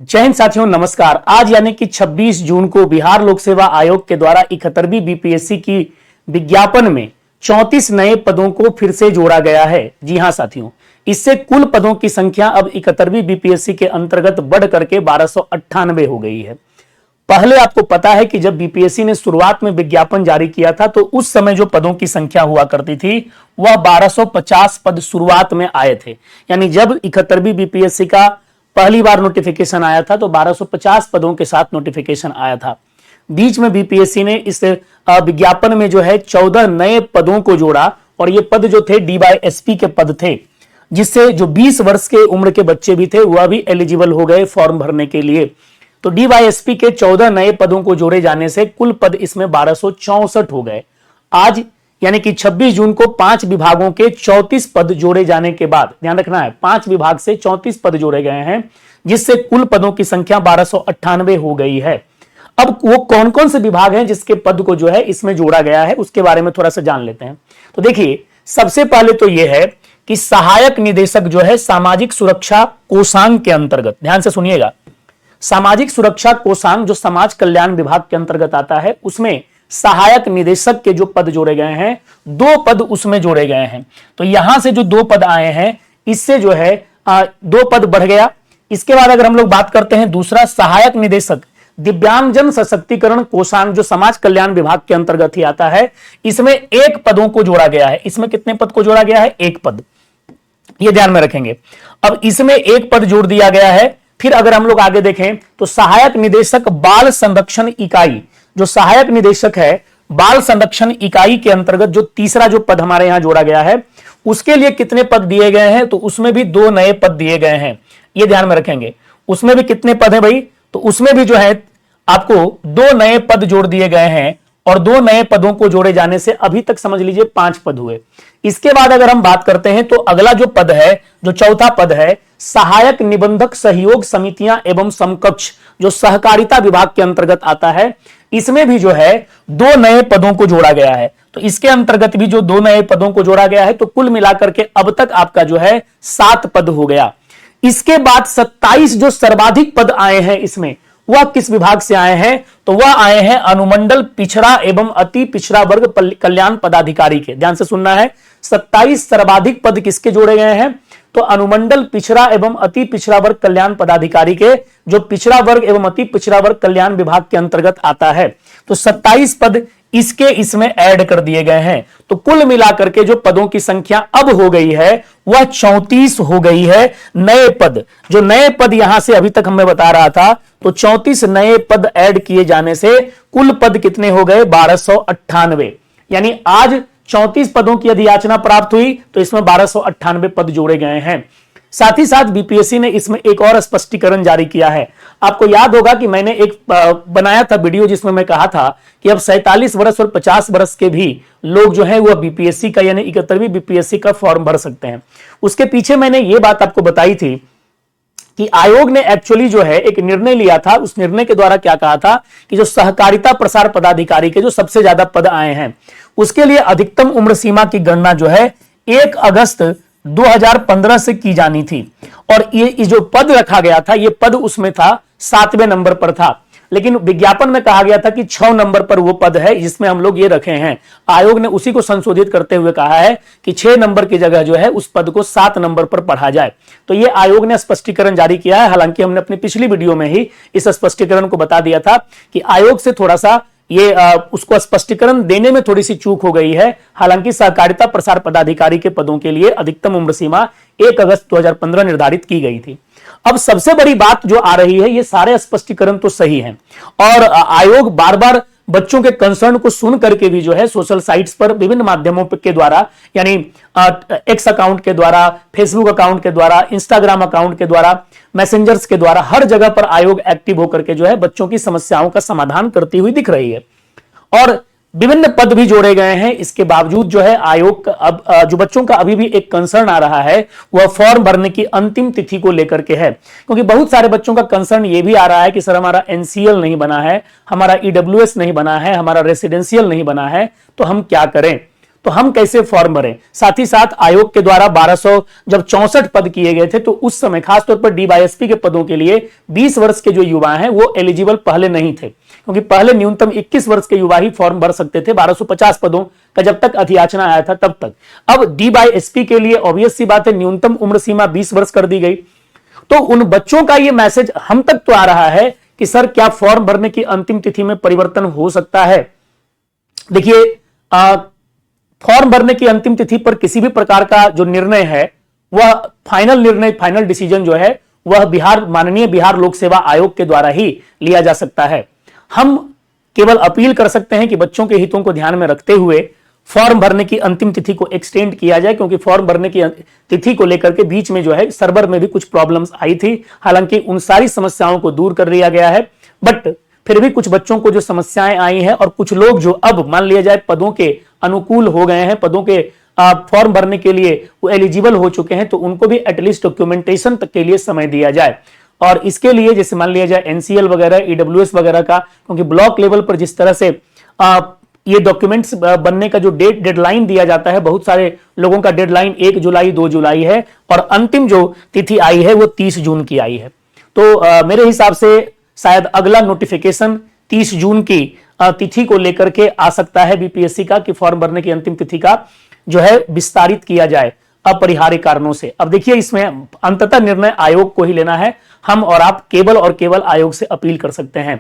जय हिंद साथियों, नमस्कार। आज यानी कि 26 जून को बिहार लोक सेवा आयोग के द्वारा 71वीं बीपीएससी की विज्ञापन में 34 नए पदों को फिर से जोड़ा गया है। जी हां साथियों, इससे कुल पदों की संख्या अब 71वीं बीपीएससी के अंतर्गत बढ़ करके 1298 हो गई है। पहले आपको पता है कि जब बीपीएससी ने शुरुआत में विज्ञापन जारी किया था तो उस समय जो पदों की संख्या हुआ करती थी वह 1250 पद शुरुआत में आए थे। यानी जब 71वीं बीपीएससी का पहली बार नोटिफिकेशन आया था तो 1250 पदों के साथ नोटिफिकेशन आया था। बीच में बीपीएससी ने इस विज्ञापन में जो है 14 नए पदों को जोड़ा और ये पद जो थे डीवाईएसपी के पद थे, जिससे जो 20 वर्ष के उम्र के बच्चे भी थे वह भी एलिजिबल हो गए फॉर्म भरने के लिए। तो डीवाईएसपी के 14 नए पदों को जोड़े जाने से कुल पद इसमें 1264 हो गए। आज यानी कि 26 जून को 5 विभागों के 34 पद जोड़े जाने के बाद, ध्यान रखना है 5 विभाग से 34 पद जोड़े गए हैं, जिससे कुल पदों की संख्या 1298 हो गई है। अब वो कौन कौन से विभाग हैं जिसके पद को जो है इसमें जोड़ा गया है उसके बारे में थोड़ा सा जान लेते हैं। तो देखिए, सबसे पहले तो यह है कि सहायक निदेशक जो है सामाजिक सुरक्षा कोषांग के अंतर्गत, ध्यान से सुनिएगा, सामाजिक सुरक्षा कोषांग जो समाज कल्याण विभाग के अंतर्गत आता है उसमें सहायक निदेशक के जो पद जोड़े गए हैं, 2 पद उसमें जोड़े गए हैं। तो यहां से जो 2 पद आए हैं इससे जो है 2 पद बढ़ गया। इसके बाद अगर हम लोग बात करते हैं दूसरा, सहायक निदेशक दिव्यांगजन सशक्तिकरण कोषांग जो समाज कल्याण विभाग के अंतर्गत ही आता है, इसमें 1 पदों को जोड़ा गया है। इसमें कितने पद को जोड़ा गया है? 1 पद, ये ध्यान में रखेंगे। अब इसमें 1 पद जोड़ दिया गया है। फिर अगर हम लोग आगे देखें तो सहायक निदेशक बाल संरक्षण इकाई, जो सहायक निदेशक है बाल संरक्षण इकाई के अंतर्गत जो तीसरा जो पद हमारे यहां जोड़ा गया है, उसके लिए कितने पद दिए गए हैं? तो उसमें भी 2 नए पद दिए गए हैं, ये ध्यान में रखेंगे। उसमें भी कितने पद हैं भाई? तो उसमें भी जो है आपको 2 नए पद जोड़ दिए गए हैं और 2 नए पदों को जोड़े जाने से अभी तक समझ लीजिए 5 पद हुए। इसके बाद अगर हम बात करते हैं तो अगला जो पद है, जो चौथा पद है, सहायक निबंधक सहयोग समितियां एवं समकक्ष जो सहकारिता विभाग के अंतर्गत आता है, इसमें भी जो है 2 नए पदों को जोड़ा गया है। तो इसके अंतर्गत भी जो 2 नए पदों को जोड़ा गया है, तो कुल मिलाकर के अब तक आपका जो है 7 पद हो गया। इसके बाद 27 जो सर्वाधिक पद आए हैं इसमें, वह किस विभाग से आए हैं? तो वह आए हैं अनुमंडल पिछड़ा एवं अति पिछड़ा वर्ग कल्याण पदाधिकारी के। ध्यान से सुनना है, 27 सर्वाधिक पद किसके जोड़े गए हैं? तो अनुमंडल पिछड़ा एवं अति पिछड़ा वर्ग कल्याण पदाधिकारी के, जो पिछड़ा वर्ग एवं अति पिछड़ा वर्ग कल्याण विभाग के अंतर्गत आता है। तो 27 पद इसके इसमें ऐड कर दिए गए हैं। तो कुल मिलाकर के जो पदों की संख्या अब हो गई है वह 34 हो गई है। नए पद, जो नए पद यहां से अभी तक हमें बता रहा था, तो 34 नए पद ऐड किए जाने से कुल पद कितने हो गए? 1298। यानी आज 34 पदों की अधियाचना प्राप्त हुई तो इसमें 1298 पद जोड़े गए हैं। साथ ही साथ बीपीएससी ने इसमें एक और स्पष्टीकरण जारी किया है। आपको याद होगा कि मैंने एक बनाया था वीडियो जिसमें मैं कहा था कि अब 47 वर्ष और 50 वर्ष के भी लोग जो है वह बीपीएससी का यानी 71वीं बीपीएससी का फॉर्म भर सकते हैं। उसके पीछे मैंने ये बात आपको बताई थी कि आयोग ने एक्चुअली जो है एक निर्णय लिया था। उस निर्णय के द्वारा क्या कहा था कि जो सहकारिता प्रसार पदाधिकारी के जो सबसे ज्यादा पद आए हैं उसके लिए अधिकतम उम्र सीमा की गणना जो है 1 अगस्त 2015 से की जानी थी। और ये जो पद रखा गया था, ये पद उसमें था 7वें नंबर पर था, लेकिन विज्ञापन में कहा गया था कि 6 नंबर पर वो पद है जिसमें हम लोग ये रखे हैं। आयोग ने उसी को संशोधित करते हुए कहा है कि 6 नंबर की जगह जो है उस पद को 7 नंबर पर पढ़ा जाए। तो ये आयोग ने स्पष्टीकरण जारी किया है। हालांकि हमने अपनी पिछली वीडियो में ही इस स्पष्टीकरण को बता दिया था कि आयोग से थोड़ा सा ये उसको स्पष्टीकरण देने में थोड़ी सी चूक हो गई है। हालांकि सहकारिता प्रसार पदाधिकारी के पदों के लिए अधिकतम उम्र सीमा 1 अगस्त 2015 निर्धारित की गई थी। अब सबसे बड़ी बात जो आ रही है, ये सारे स्पष्टीकरण तो सही हैं और आयोग बार बार बच्चों के कंसर्न को सुन करके भी जो है सोशल साइट्स पर विभिन्न माध्यमों के द्वारा, यानी एक्स अकाउंट के द्वारा, फेसबुक अकाउंट के द्वारा, इंस्टाग्राम अकाउंट के द्वारा, मैसेंजर्स के द्वारा, हर जगह पर आयोग एक्टिव होकर के जो है बच्चों की समस्याओं का समाधान करती हुई दिख रही है। और विभिन्न पद भी जोड़े गए हैं। इसके बावजूद जो है आयोग का अब जो बच्चों का अभी भी एक कंसर्न आ रहा है वह फॉर्म भरने की अंतिम तिथि को लेकर के है, क्योंकि बहुत सारे बच्चों का कंसर्न ये भी आ रहा है कि सर हमारा एनसीएल नहीं बना है, हमारा ईडब्ल्यूएस नहीं बना है, हमारा रेसिडेंशियल नहीं बना है, तो हम क्या करें। तो हम कैसे फॉर्म भरें। साथ ही साथ आयोग के द्वारा 1200 जब 64 पद किए गए थे तो उस समय खासतौर पर डीवाईएसपी के पदों के लिए 20 वर्ष के जो युवा हैं वो एलिजिबल पहले नहीं थे, क्योंकि पहले न्यूनतम 21 वर्ष के युवा ही फॉर्म भर सकते थे 1250 पदों का जब तक अधियाचना आया था तब तक। अब डीवाईएसपी के लिए ऑब्वियस सी बात है न्यूनतम उम्र सीमा 20 वर्ष कर दी गई। तो उन बच्चों का यह मैसेज हम तक तो आ रहा है कि सर क्या फॉर्म भरने की अंतिम तिथि में परिवर्तन हो सकता है। देखिए, फॉर्म भरने की अंतिम तिथि पर किसी भी प्रकार का जो निर्णय है वह फाइनल निर्णय, फाइनल डिसीजन जो है वह माननीय बिहार लोक सेवा आयोग के द्वारा ही लिया जा सकता है। हम केवल अपील कर सकते हैं कि बच्चों के हितों को ध्यान में रखते हुए फॉर्म भरने की अंतिम तिथि को एक्सटेंड किया जाए, क्योंकि फॉर्म भरने की तिथि को लेकर के बीच में जो है सर्वर में भी कुछ प्रॉब्लम्स आई थी। हालांकि उन सारी समस्याओं को दूर कर लिया गया है, बट फिर भी कुछ बच्चों को जो समस्याएं आई हैं और कुछ लोग जो अब मान लिया जाए पदों के अनुकूल हो गए हैं, पदों के फॉर्म भरने के लिए वो एलिजिबल हो चुके हैं, तो उनको भी एटलीस्ट डॉक्यूमेंटेशन तक के लिए समय दिया जाए। और इसके लिए जैसे मान लिया जाए एनसीएल वगैरह, ईडब्ल्यूएस वगैरह का, क्योंकि ब्लॉक लेवल पर जिस तरह से ये डॉक्यूमेंट्स बनने का जो डेडलाइन दिया जाता है, बहुत सारे लोगों का डेडलाइन 1 जुलाई 2 जुलाई है और अंतिम जो तिथि आई है वो 30 जून की आई है। तो मेरे हिसाब से शायद अगला नोटिफिकेशन 30 जून की तिथि को लेकर के आ सकता है बीपीएससी का, कि फॉर्म भरने की अंतिम तिथि का जो है विस्तारित किया जाए अपरिहार्य कारणों से। अब देखिए, इसमें अंततः निर्णय आयोग को ही लेना है, हम और आप केवल और केवल आयोग से अपील कर सकते हैं।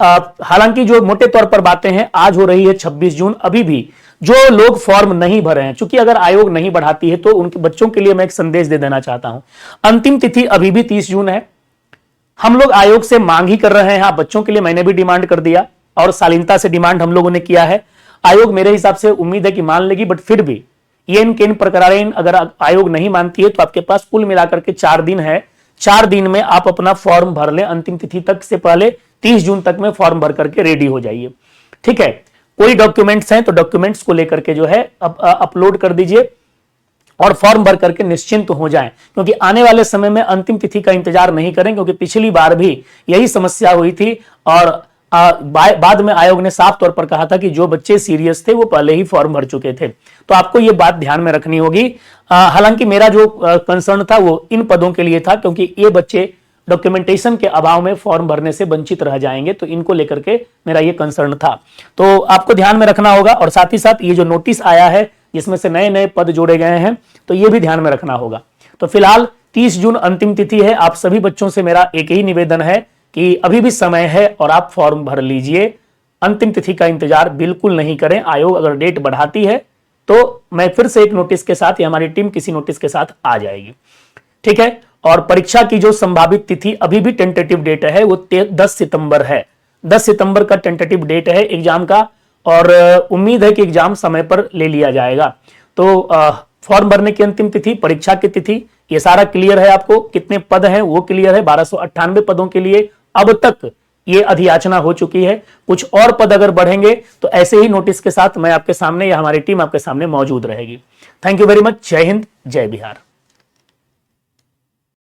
हालांकि जो मोटे तौर पर बातें हैं, आज हो रही है 26 जून, अभी भी जो लोग फॉर्म नहीं भरे हैं, चूंकि अगर आयोग नहीं बढ़ाती है तो उनके बच्चों के लिए मैं एक संदेश दे देना चाहता हूं। अंतिम तिथि अभी भी 30 जून है। हम लोग आयोग से मांग ही कर रहे हैं। हाँ, बच्चों के लिए मैंने भी डिमांड कर दिया और शालीनता से डिमांड हम लोगों ने किया है। आयोग मेरे हिसाब से उम्मीद है कि मान लेगी, बट फिर भी ये इनके प्रकारेण अगर आयोग नहीं मानती है तो आपके पास कुल मिलाकर के 4 दिन है। 4 दिन में आप अपना फॉर्म भर लें, अंतिम तिथि तक से पहले 30 जून तक में फॉर्म भर करके रेडी हो जाइए। ठीक है, कोई डॉक्यूमेंट्स हैं तो डॉक्यूमेंट्स को लेकर के जो है अपलोड कर दीजिए और फॉर्म भर करके निश्चिंत हो जाएं, क्योंकि आने वाले समय में अंतिम तिथि का इंतजार नहीं करें, क्योंकि पिछली बार भी यही समस्या हुई थी और बाद में आयोग ने साफ तौर पर कहा था कि जो बच्चे सीरियस थे वो पहले ही फॉर्म भर चुके थे। तो आपको ये बात ध्यान में रखनी होगी। हालांकि मेरा जो कंसर्न था वो इन पदों के लिए था, क्योंकि ये बच्चे डॉक्यूमेंटेशन के अभाव में फॉर्म भरने से वंचित रह जाएंगे, तो इनको लेकर के मेरा ये कंसर्न था। तो आपको ध्यान में रखना होगा। और साथ ही साथ ये जो नोटिस आया है जिसमें से नए नए पद जोड़े गए हैं, तो ये भी ध्यान में रखना होगा। तो फिलहाल 30 जून अंतिम तिथि है। आप सभी बच्चों से मेरा एक ही निवेदन है कि अभी भी समय है और आप फॉर्म भर लीजिए। अंतिम तिथि का इंतजार बिल्कुल नहीं करें। आयोग अगर डेट बढ़ाती है तो मैं फिर से एक नोटिस के साथ या हमारी टीम किसी नोटिस के साथ आ जाएगी। ठीक है, और परीक्षा की जो संभावित तिथि अभी भी टेंटेटिव डेट है वो 10 सितंबर है। 10 सितंबर का टेंटेटिव डेट है एग्जाम का, और उम्मीद है कि एग्जाम समय पर ले लिया जाएगा। तो फॉर्म भरने की अंतिम तिथि, परीक्षा की तिथि, ये सारा क्लियर है। आपको कितने पद हैं वो क्लियर है। 1298 पदों के लिए अब तक ये अधियाचना हो चुकी है। कुछ और पद अगर बढ़ेंगे तो ऐसे ही नोटिस के साथ मैं आपके सामने या हमारी टीम आपके सामने मौजूद रहेगी। Thank you very much. जय हिंद, जय बिहार।